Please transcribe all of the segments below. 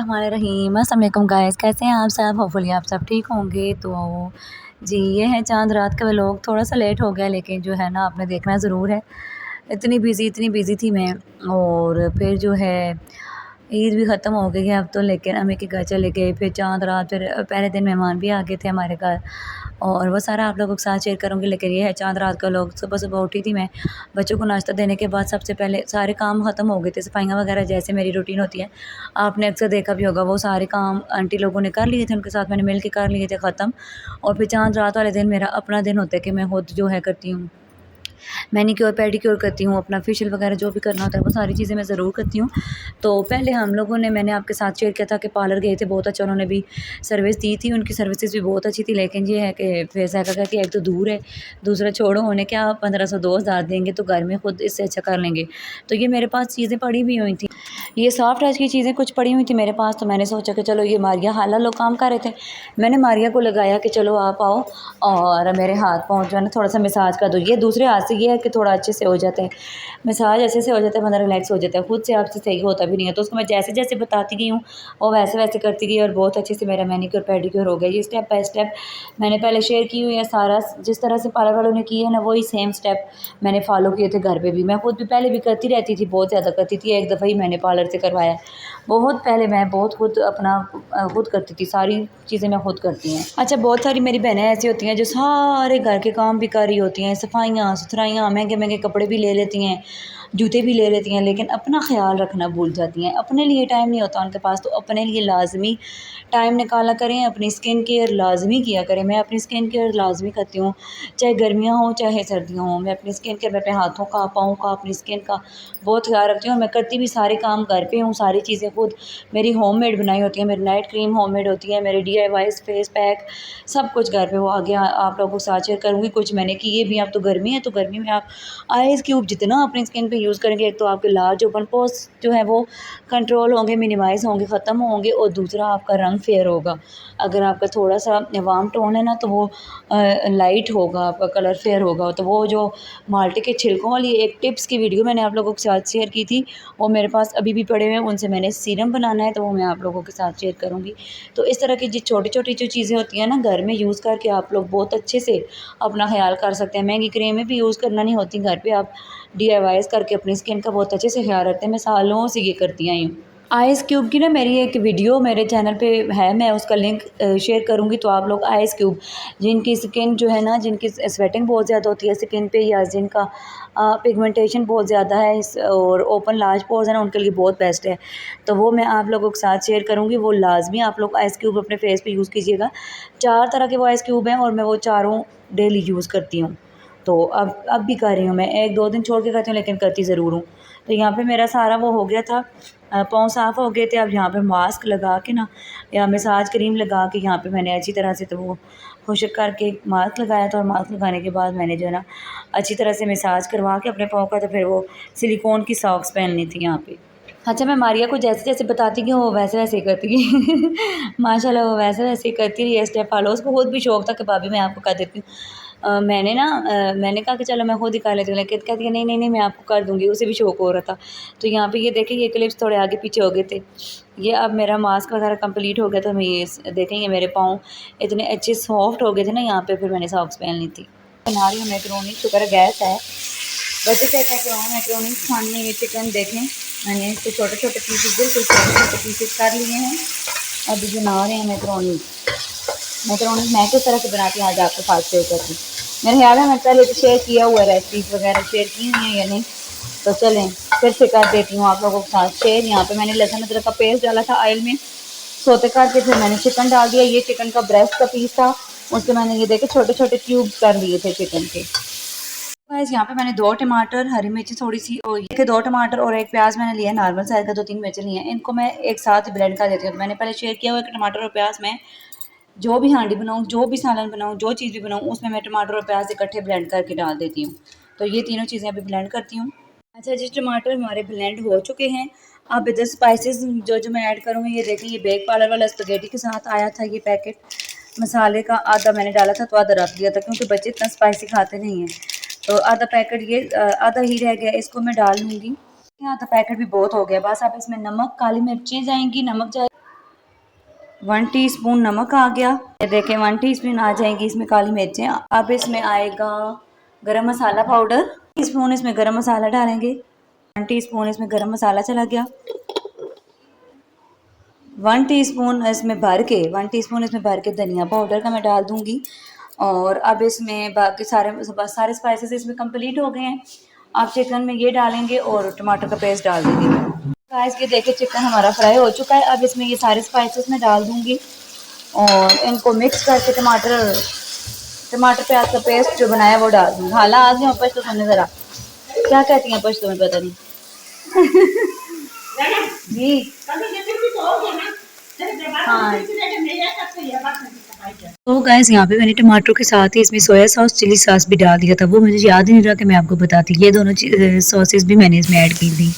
बिस्मिल्लाहिर्रहमानिर्रहीम। अस्सलाम वालेकुम गाइस, कैसे हैं आप सब? होपफुली आप सब ठीक होंगे। तो जी ये है चांद रात का व्लॉग। थोड़ा सा लेट हो गया लेकिन जो है ना आपने देखना ज़रूर है। इतनी बिज़ी थी मैं। और फिर जो है ईद भी ख़त्म हो गई है अब तो, लेकिन अम्मी के घर चले गए। फिर चांद रात, फिर पहले दिन मेहमान भी आ गए थे हमारे घर, और वो सारा आप लोगों के साथ शेयर करूँगी। लेकिन ये है चांद रात का व्लॉग। सुबह सुबह उठी थी मैं, बच्चों को नाश्ता देने के बाद सबसे पहले सारे काम ख़त्म हो गए थे, सफाइयाँ वगैरह जैसे मेरी रूटीन होती है, आपने अक्सर देखा भी होगा। वो सारे काम आंटी लोगों ने कर लिए थे, उनके साथ मैंने मिल के कर लिए थे ख़त्म। और फिर चांद रात वाले दिन मेरा अपना दिन होता है कि मैं खुद जो है करती हूँ, मैनीक्योर पेडिक्योर करती हूँ, अपना फेशियल वगैरह जो भी करना होता है वो सारी चीज़ें मैं ज़रूर करती हूँ। तो पहले हम लोगों ने, मैंने आपके साथ शेयर किया था कि पार्लर गए थे, बहुत अच्छा उन्होंने भी सर्विस दी थी, उनकी सर्विसेज भी बहुत अच्छी थी। लेकिन ये है कि फिर ज़ायका का कि एक तो दूर है, दूसरा छोड़ो होने क्या 1500-2000 देंगे तो घर में खुद इससे अच्छा कर लेंगे। तो ये मेरे पास चीज़ें पड़ी भी हुई थी, ये सॉफ्ट टच की चीज़ें कुछ पड़ी हुई थी मेरे पास। तो मैंने सोचा कि चलो, ये मारिया हाला लोग काम कर रहे थे, मैंने मारिया को लगाया कि चलो आप आओ और मेरे हाथ पाँव जो है ना थोड़ा सा मसाज कर दो। ये दूसरे हाथ से ये है कि थोड़ा अच्छे से हो जाता है मसाज, ऐसे से हो जाता है, बंदा रिलैक्स हो जाता है। खुद से आपसे सही होता भी नहीं है। तो उसको मैं जैसे जैसे बताती गई हूँ वो वैसे वैसे करती गई, और बहुत अच्छे से मेरा मैनीक्योर पेडिक्योर हो गया। ये स्टेप बाय स्टेप मैंने पहले शेयर की हुई है सारा, जिस तरह से पार्लर वालों ने की है ना वही सेम स्टेप मैंने फॉलो किए थे घर पे भी। मैं खुद भी पहले भी करती रहती थी, बहुत ज़्यादा करती थी। एक दफ़ा ही मैंने पार्लर से करवाया, बहुत पहले मैं बहुत खुद अपना खुद करती थी, सारी चीज़ें मैं खुद करती हैं। अच्छा, बहुत सारी मेरी बहनें ऐसी होती हैं जो सारे घर के काम भी कर रही होती हैं, सफाइयाँ सुथराइयाँ, महंगे महंगे कपड़े भी ले लेती हैं, जूते भी ले लेती हैं, लेकिन अपना ख्याल रखना भूल जाती हैं। अपने लिए टाइम नहीं होता उनके पास, तो अपने लिए लाजमी टाइम निकाला करें, अपनी स्किन केयर लाजमी किया करें। मैं अपनी स्किन केयर लाजमी करती हूँ, चाहे गर्मियाँ हों चाहे सर्दियाँ हों। मैं अपनी स्किन केयर में अपने हाथों का, पाँव का, अपनी स्किन का बहुत ख्याल रखती हूँ। और मैं करती भी सारे काम घर पे हूँ, सारी चीज़ें खुद मेरी होममेड बनाई होती हैं। मेरी नाइट क्रीम होममेड होती है, मेरी DIY फेस पैक सब कुछ घर पे। वो आगे आप लोगों को साथ शेयर करूँगी। कुछ मैंने किए भी। अब तो गर्मी है, तो गर्मी में आप आइस क्यूब जितना अपनी स्किन पे यूज़ करेंगे, एक तो आपके लार्ज ओपन पोर्स जो है वो कंट्रोल होंगे, मिनिमाइज़ होंगे, ख़त्म होंगे, और दूसरा आपका रंग फेयर होगा। अगर आपका थोड़ा सा वार्म टोन है ना तो वो लाइट होगा, आपका कलर फेयर होगा। तो वो जो माल्टे के छिलकों वाली एक टिप्स की वीडियो मैंने आप लोगों के साथ शेयर की थी, वो मेरे पास अभी भी पड़े हुए हैं। उनसे मैंने सीरम बनाना है, तो वो मैं आप लोगों के साथ शेयर करूँगी। तो इस तरह की जो छोटी-छोटी जो चीज़ें होती हैं ना, घर में यूज़ करके आप लोग बहुत अच्छे से अपना ख़्याल कर सकते हैं। महंगी क्रीमें भी यूज़ करना नहीं होती, घर पे आप DIYs करके अपनी स्किन का बहुत अच्छे से ख़्याल रखते हैं। मैं सालों से ये करती आई हूँ। आइस क्यूब की ना मेरी एक वीडियो मेरे चैनल पे है, मैं उसका लिंक शेयर करूँगी। तो आप लोग आइस क्यूब, जिनकी स्किन जो है ना, जिनकी स्वेटिंग बहुत ज़्यादा होती है स्किन पे, या जिनका पिगमेंटेशन बहुत ज़्यादा है इस और ओपन लार्ज पोर्स है ना, उनके लिए बहुत बेस्ट है। तो वो मैं आप लोगों के साथ शेयर करूँगी। वो लाजमी आप लोग आइस क्यूब अपने फेस पे यूज़ कीजिएगा। 4 तरह के वो आइस क्यूब हैं, और मैं वो चारों डेली यूज़ करती हूँ। तो अब भी कर रही हूँ मैं, 1-2 दिन छोड़ के करती हूँ लेकिन करती ज़रूर हूँ। तो यहाँ पे मेरा सारा वो हो गया था, पाँव साफ़ हो गए थे। अब यहाँ पे मास्क लगा के ना, या मसाज क्रीम लगा के यहाँ पे मैंने अच्छी तरह से तो वो खुश्क करके मास्क लगाया था। और मास्क लगाने के बाद मैंने जो है ना अच्छी तरह से मसाज करवा के अपने पाँव का, तो फिर वो सिलिकॉन की सॉक्स पहननी थी यहाँ पे। अच्छा, मैं मारिया को जैसे-जैसे बताती गई वो वैसे-वैसे ही करती गई। माशाल्लाह वो वैसे-वैसे ही करती रही है, स्टेप फ़ॉलो। उसको खुद भी शौक था कि भाभी मैं आपको कर देती हूँ। मैंने कहा कि चलो मैं खुद ही कर लेती हूँ, लेकिन कहती है नहीं, नहीं, नहीं मैं आपको कर दूँगी। उसे भी शौक हो रहा था। तो यहाँ पे ये देखें, ये क्लिप्स थोड़े आगे पीछे हो गए थे। ये अब मेरा मास्क वगैरह कंप्लीट हो गया, तो मैं ये देखेंगे मेरे पाँव इतने अच्छे सॉफ्ट हो गए थे ना यहाँ पे, फिर मैंने सॉक्स पहन ली थी। बना रही हूँ मैकरोनी, शुक्र है गैस है। बच्चे कहते हैं कि वहाँ मैकरोनी खानी है। ये चिकन देखें, मैंने इसके छोटे-छोटे पीसेस, बिल्कुल छोटे-छोटे पीसेस कर लिए हैं। अभी बना रहे हैं मैकरोनी। मैकरोनी मैं किस तरह से बनाती हूँ आज आपके साथ शेयर करती हूँ। मेरे ख्याल है मैं पहले तो शेयर किया हुआ है, रेसिपीज़ वगैरह शेयर की हुई हैं या नहीं, तो चलें फिर से कर देती हूँ आप लोगों के साथ शेयर। यहाँ पे मैंने लहसुन अदरक का पेस्ट डाला था ऑयल में, सोते करके फिर मैंने चिकन डाल दिया। ये चिकन का ब्रेस्ट का पीस था, उसके मैंने ये देखे छोटे-छोटे क्यूब्स कर लिए थे चिकन के। गाइस यहाँ पे मैंने 2 टमाटर, हरी मिर्ची थोड़ी सी, और ये 2 टमाटर और 1 प्याज मैंने लिया है नॉर्मल साइज़ का, 2-3 मिर्च ली हैं। इनको मैं एक साथ ब्लेंड कर देती हूँ। तो मैंने पहले शेयर किया हुआ है कि टमाटर और प्याज में जो भी हांडी बनाऊँ, जो भी सालन बनाऊँ, जो चीज़ भी बनाऊँ, उसमें मैं टमाटर और प्याज इकट्ठे ब्लेंड करके डाल देती हूँ। तो ये तीनों चीज़ें अभी ब्लेंड करती हूँ। अच्छा जी, टमाटर हमारे ब्लेंड हो चुके हैं। अब इधर स्पाइसेस जो मैं ऐड करूँगी, ये देखिए, ये बेक पार्लर वाला स्पगेटी के साथ आया था ये पैकेट मसाले का। आधा मैंने डाला था तो आधा रख दिया था, क्योंकि बच्चे इतना स्पाइसी खाते नहीं हैं। तो आधा पैकेट ये आधा ही रह गया, इसको मैं डाल लूँगी। आधा पैकेट भी बहुत हो गया। बस अब इसमें नमक, काली मिर्चें जाएंगी, नमक जाए, 1 टीस्पून नमक आ गया। ये देखें 1 टीस्पून आ जाएगी इसमें काली मिर्चें। अब इसमें आएगा गरम मसाला पाउडर, टीस्पून इसमें गरम मसाला डालेंगे। 1 टीस्पून इसमें गरम मसाला चला गया। 1 टीस्पून इसमें भर के 1 टीस्पून इसमें भर के धनिया पाउडर का मैं डाल दूंगी। और अब इसमें बाकी सारे स्पाइसेस इसमें कंप्लीट हो गए हैं। आप चिकन में ये डालेंगे और टमाटर का पेस्ट डाल देंगे। गाइस ये देखिए चिकन हमारा फ्राई हो चुका है। अब इसमें ये सारे स्पाइसेस मैं डाल दूंगी और इनको मिक्स करके टमाटर प्याज का पेस्ट जो बनाया वो डाल दूंगी। हाला आज में पश्तो सुनने ज़रा क्या कहती हैं पश्तो में पता नहीं जी हाँ। तो गाइस यहाँ पे मैंने टमाटरों के साथ ही इसमें सोया सॉस चिली सॉस भी डाल दिया था। वो मुझे याद ही नहीं रहा कि मैं आपको बताती। ये दोनों सॉसेस भी मैंने इसमें ऐड की थी।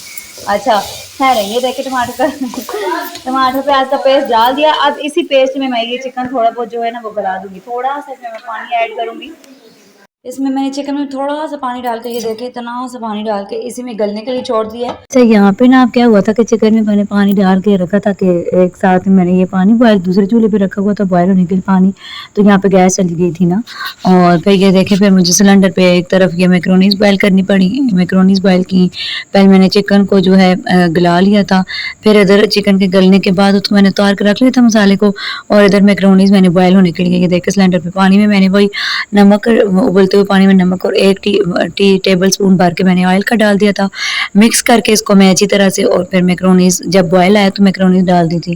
अच्छा है रही ये देखिए टमाटर प्याज का पेस्ट डाल दिया। अब इसी पेस्ट में मैं ये चिकन थोड़ा बहुत जो है ना वो गला दूंगी। थोड़ा सा इसमें मैं पानी ऐड करूंगी। इसमें मैंने चिकन में थोड़ा सा पानी डाल के ये देखिए इतना सा पानी डाल के इसी में गलने के लिए छोड़ दिया है। अच्छा यहाँ पे ना क्या हुआ था कि चिकन में मैंने पानी डाल के रखा था कि एक साथ में मैंने ये पानी बॉयल दूसरे चूल्हे पे रखा हुआ था बॉयल होने के लिए पानी। तो यहाँ पे गैस चली गई थी ना और फिर ये देखे फिर मुझे सिलेंडर पे एक तरफ ये मैक्रोनीज बॉयल करनी पड़ी। मैक्रोनीज बॉयल की पहले मैंने चिकन को जो है गला लिया था। फिर इधर चिकन के गलने के बाद उसको मैंने उतार कर रख लिया था मसाले को और इधर मैक्रोनीज मैंने बॉयल होने के लिए ये देखे सिलेंडर पे पानी में मैंने वही नमक उबलते हुए पानी में नमक और 1 टेबल स्पून भर के मैंने ऑयल का डाल दिया था। मिक्स करके इसको मैं अच्छी तरह से और फिर मैक्रोनीज जब बॉयल आया तो मैक्रोनीज डाल दी थी।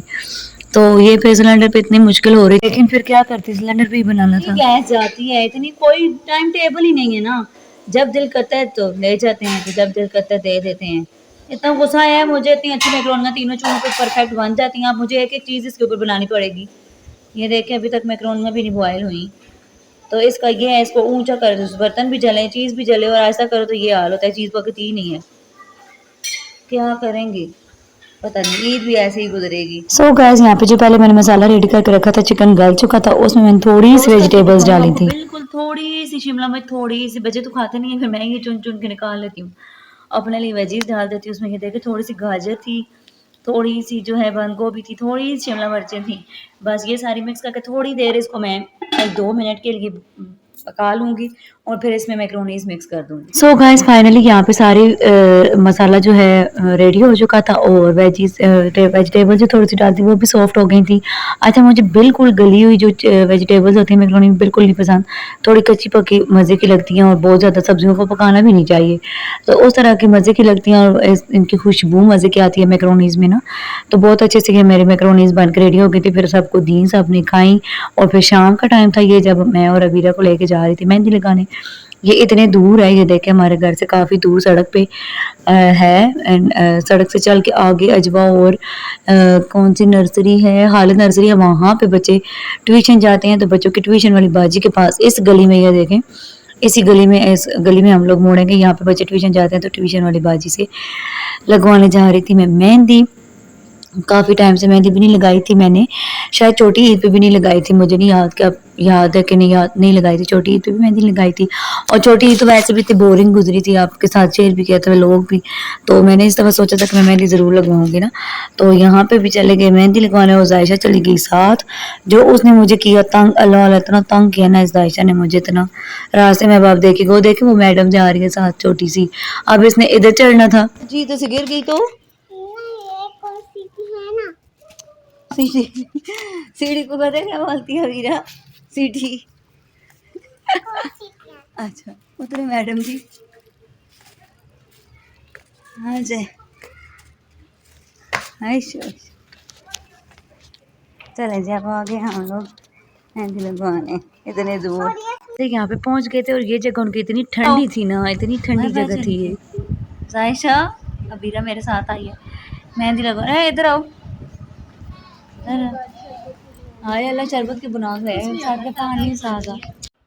तो ये फिर सिलेंडर पे इतनी मुश्किल हो रही लेकिन फिर क्या करती सिलेंडर पे ही बनाना था। गैस जाती है इतनी कोई टाइम टेबल ही नहीं है ना। जब दिल करता है तो ले जाते हैं तो जब दिल करता है दे देते हैं। इतना गुस्सा है मुझे। इतनी अच्छी मैक्रोनियाँ तीनों चूल्हों पे परफेक्ट बन जाती हैं। अब मुझे एक एक चीज़ इसके ऊपर बनानी पड़ेगी। ये देखें अभी तक मैक्रोनियाँ भी नहीं बॉयल हुई। तो इसका ये है इसको ऊंचा कर दो बर्तन भी जले चीज़ भी जले और ऐसा करो तो ये हाल होता है। चीज़ पकती ही नहीं है। क्या करेंगे पता नहीं। ईद भी ऐसे ही गुजरेगी। सो गाइस यहाँ पे जो पहले मैंने मसाला रेडी करके रखा था चिकन गल चुका था उसमें मैंने थोड़ी सी वेजिटेबल्स डाली थी। बिल्कुल थोड़ी सी शिमला मिर्च थोड़ी सी। बच्चे तो खाते नहीं है फिर मैं ये चुन चुन के निकाल लेती हूँ अपने लिए वेजीज डाल देती हूँ उसमें। ये देखे थोड़ी सी गाजर थी थोड़ी सी जो है बंद गोभी थी थोड़ी सी शिमला मिर्चें थी। बस ये सारी मिक्स करके थोड़ी देर इसको मैं 2 मिनट के लिए पका लूँगी और फिर इसमें मैक्रोनीज मिक्स कर दूँगी। सो गाइस फाइनली यहाँ पे सारी मसाला जो है रेडी हो चुका था और वेजिटेबल जो थोड़ी सी डालती वो भी सॉफ्ट हो गई थी। अच्छा मुझे बिल्कुल गली हुई जो वेजिटेबल्स होती हैं मैक्रोनी बिल्कुल नहीं पसंद। थोड़ी कच्ची पकी मज़े की लगती हैं और बहुत ज़्यादा सब्जियों को पकाना भी नहीं चाहिए। तो उस तरह की मज़े की लगती हैं और इनकी खुशबू मज़े की आती है मैक्रोनीज में ना। तो बहुत अच्छे से ये मेरी मैक्रोनीज बन के रेडी हो गई थी। फिर सबको दी सबने खाई और फिर शाम का टाइम था ये जब मैं और अबीरा को लेके जा रही थी मेहंदी लगाने। ये इतने दूर है ये देखे हमारे घर से काफ़ी दूर सड़क पे है। सड़क से चल के आगे अजवा और कौन सी नर्सरी है हाल नर्सरी है वहाँ पे बच्चे ट्यूशन जाते हैं। तो बच्चों की ट्यूशन वाली बाजी के पास इस गली में ये देखें इस गली में हम लोग मोड़ेंगे। यहाँ पे बच्चे ट्यूशन जाते हैं तो ट्यूशन वाली बाजी से लगवाने जा रही थी मैं मेहंदी। काफ़ी टाइम से मेहंदी भी नहीं लगाई थी मैंने। शायद छोटी ईद पे भी नहीं लगाई थी मुझे नहीं याद कि अब याद है कि नहीं लगाई थी। छोटी ईद पे भी मेहंदी लगाई थी और छोटी ईद तो वैसे भी इतनी बोरिंग गुजरी थी आपके साथ शेयर भी किया था लोग भी। तो मैंने इस दफ़ा सोचा था कि मैं मेहंदी ज़रूर लगवाऊंगी ना। तो यहाँ पे भी चले गए मेहंदी लगवाने और जायशा चली गई साथ। जो उसने मुझे किया तंग अल्लाह इतना तंग किया ना इस जायशा ने मुझे इतना। रास्ते में अब देखे वो मैडम जा रही है साथ छोटी सी। अब इसने इधर चढ़ना था जी तो गिर गई तो सीढ़ी को पता है क्या बोलती है वीरा सीढ़ी। अच्छा उतरे मैडम जी हाँ जय चले जी अब आगे हम लोग मेहंदी लगवाने इतने दूर तो यहाँ पे पहुँच गए थे। और ये जगह उनकी इतनी ठंडी थी ना इतनी ठंडी जगह थी ये। जायशा अबीरा मेरे साथ आई है मेहंदी लगवा इधर आओ। हाय अल्लाह शरबत के बुना गए साथ पानी सादा।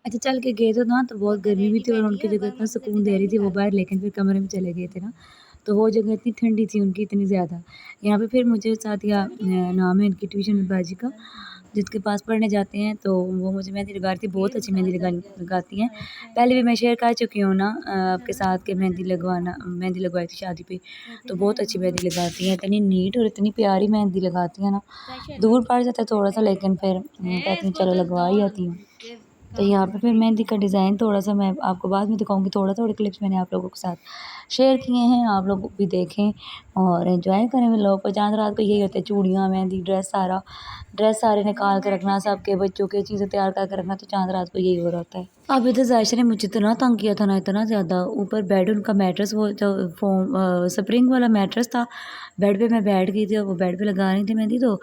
अच्छा चल के गए तो ना तो बहुत गर्मी भी थी और उनकी जगह इतना सुकून दे रही थी वो बाहर। लेकिन फिर कमरे में चले गए थे ना तो वो जगह इतनी ठंडी थी उनकी इतनी ज़्यादा। यहाँ पे फिर मुझे साथ या नाम है इनकी ट्यूशन बाजी का। जिसके पास पढ़ने जाते हैं, तो वो मुझे मेहंदी लगा रही थी। बहुत अच्छी मेहंदी लगाती हैं। पहले भी मैं शेयर कर चुकी हूँ ना आपके साथ कि मेहंदी लगवाई थी शादी पे, तो बहुत अच्छी मेहंदी लगाती हैं। इतनी नीट और इतनी प्यारी मेहंदी लगाती हैं ना, दूर पड़ जाता है थोड़ा सा, लेकिन फिर कहती हूँ चलो लगवा ही आती हूँ। तो यहाँ पे फिर मेहंदी का डिज़ाइन थोड़ा-सा मैं आपको बाद में दिखाऊँगी। थोड़े-थोड़े क्लिप्स मैंने आप लोगों के साथ शेयर किए हैं, आप लोग भी देखें और एंजॉय करें व्लॉग को। चाँद रात को यही होता है, चूड़ियाँ, मेहंदी, ड्रेस सारे निकाल के रखना, सबके बच्चों की चीज़ें तैयार करके रखना, तो चाँद रात को यही हो रहा होता है। अब इधर जायशा ने मुझे इतना तंग किया था ना, इतना ज़्यादा। ऊपर बेड उनका मैट्रेस, वो जो स्प्रिंग वाला मैट्रेस था, बेड पे मैं बैठ गई थी और वो बेड पे लगा रही थी मेहंदी, तो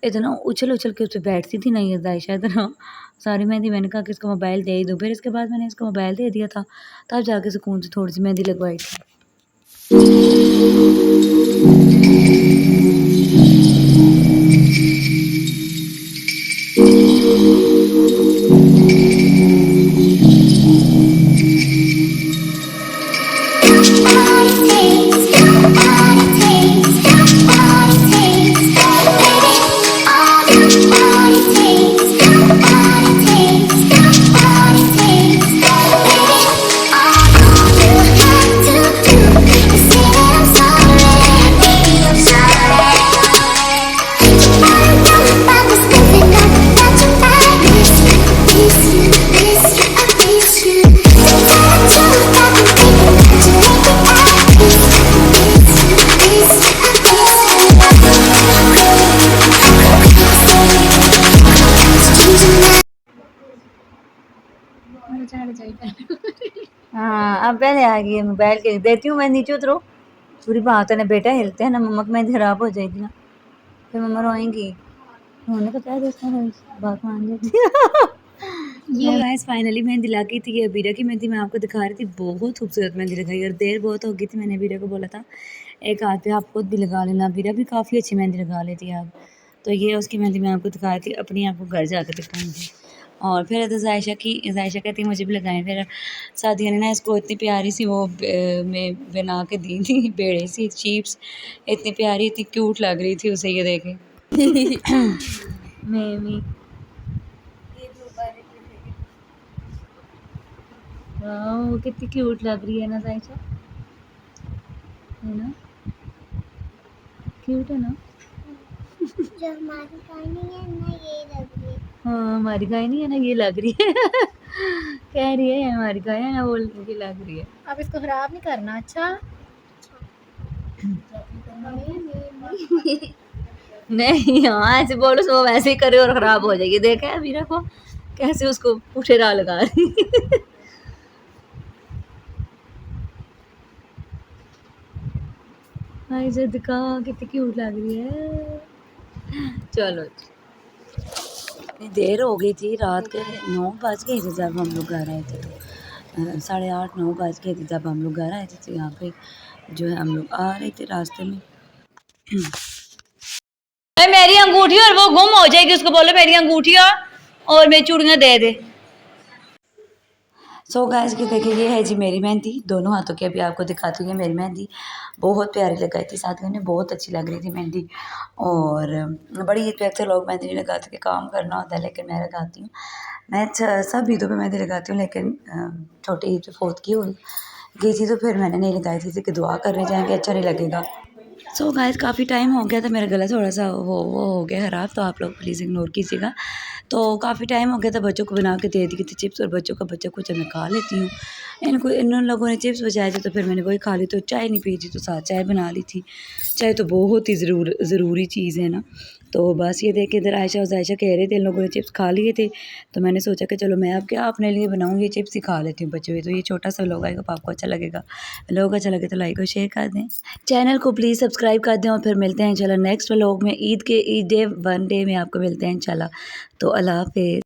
इतना उछल-उछल के उस पे बैठती थी ना ये जायशा, इतना सारी मेहंदी। मैंने कहा कि इसको मोबाइल दे ही दूँ, फिर इसके बाद मैंने इसको मोबाइल दे दिया था, तब जाके सुकून से थोड़ी-सी मेहंदी लगवाई थी। हाँ, अब पहले आ गई है मोबाइल के देती हूँ मैं, नीचे उतरो। पूरी बात है ना बेटा, हिलते हैं ना मम्मा की मेहंदी खराब हो जाएगी ना, फिर मम्मा रोएंगी। उन्होंने कहा क्या दोस्तों बात मान लेती ये गाइस फाइनली मेहंदी लगी थी। ये अबीरा की मेहंदी मैं आपको दिखा रही थी, बहुत खूबसूरत मेहंदी लगाई और देर बहुत हो गई थी। मैंने अबीरा को बोला था एक हाथ पे आप खुद भी लगा लेना, अबीरा भी काफ़ी अच्छी मेहंदी लगा लेती है अब। तो ये उसकी मेहंदी मैं आपको दिखा रही थी, अपनी आपको घर जाकर दिखाऊंगी। और फिर तो जायशा कहती मुझे भी लगाएं। फिर सादिया ने ना इसको इतनी प्यारी सी वो में बना के दी थी, बेड़े सी चीप्स, इतनी प्यारी इतनी क्यूट लग रही थी उसे, ये देखे मैं वाह कितनी क्यूट लग रही है ना जायशा, है ना, क्यूट है ना। जो हमारी गाय नहीं है ना ये लग रही है। हाँ हमारी गाय नहीं है ना ये लग रही है कह रही है हमारी गाय है ना वो ये लग रही है। अब इसको खराब नहीं करना। अच्छा नहीं हाँ ऐसे बोलो तो वो वैसे ही करे और ख़राब हो जाएगी। देखा है मीरा को कैसे उसको पुठेरा लगा रही हाय जदिका कितनी क्यूट लग रही है। चलो इतनी देर हो गई थी, रात के 9 बज गए थे जब हम लोग घर आए थे, तो 8:30-9 बज गए थे जब हम लोग घर आए थे। तो यहाँ पे जो है हम लोग आ रहे थे रास्ते में मेरी अंगूठी और वो गुम हो जाएगी, उसको बोलो मेरी अंगूठी और मेरी चूड़ियाँ दे दे। सो गाइस कि देखिए ये है जी मेरी मेहंदी, दोनों हाथों की अभी आपको दिखाती हूँ। मेरी मेहंदी बहुत प्यारी लगाई थी, साथियों ने बहुत अच्छी लग रही थी मेहंदी। और बड़ी ईद पे अक्सर लोग मेहंदी नहीं लगाते कि काम करना होता है, लेकिन मैं लगाती हूँ। मैं सब ईदों पे मेहंदी लगाती हूँ, लेकिन छोटी ईद पे फोत की हुई गई थी तो फिर मैंने नहीं लगाई थी कि दुआ करने जाएंगे अच्छा नहीं लगेगा। सो गाइस काफ़ी टाइम हो गया था, मेरा गला थोड़ा सा वो हो गया ख़राब, तो आप लोग प्लीज़ इग्नोर कीजिएगा। तो काफ़ी टाइम हो गया था, बच्चों को बना के दे दी थी चिप्स और बच्चों कुछ मैं खा लेती हूँ। इन लोगों ने चिप्स बचाए थे तो फिर मैंने वही खा ली। तो चाय नहीं पी थी तो साथ चाय बना ली थी। चाय तो बहुत ही ज़रूरी चीज़ है ना। तो बस ये देख के इधर आयशा और जायशा कह रहे थे इन लोगों ने चिप्स खा लिए थे, तो मैंने सोचा कि चलो मैं अब क्या अपने लिए बनाऊँ, ये चिप्स ही खा लेती हूँ बचे हुए। तो ये छोटा सा व्लॉग आएगा, आपको अच्छा लगेगा। व्लॉग अच्छा लगे तो लाइक और शेयर कर दें, चैनल को प्लीज़ सब्सक्राइब कर दें और फिर मिलते हैं इंशाल्लाह नेक्स्ट व्लॉग में। ईद डे 1 डे में आपको मिलते हैं इंशाल्लाह। तो अल्लाह हाफ़िज़।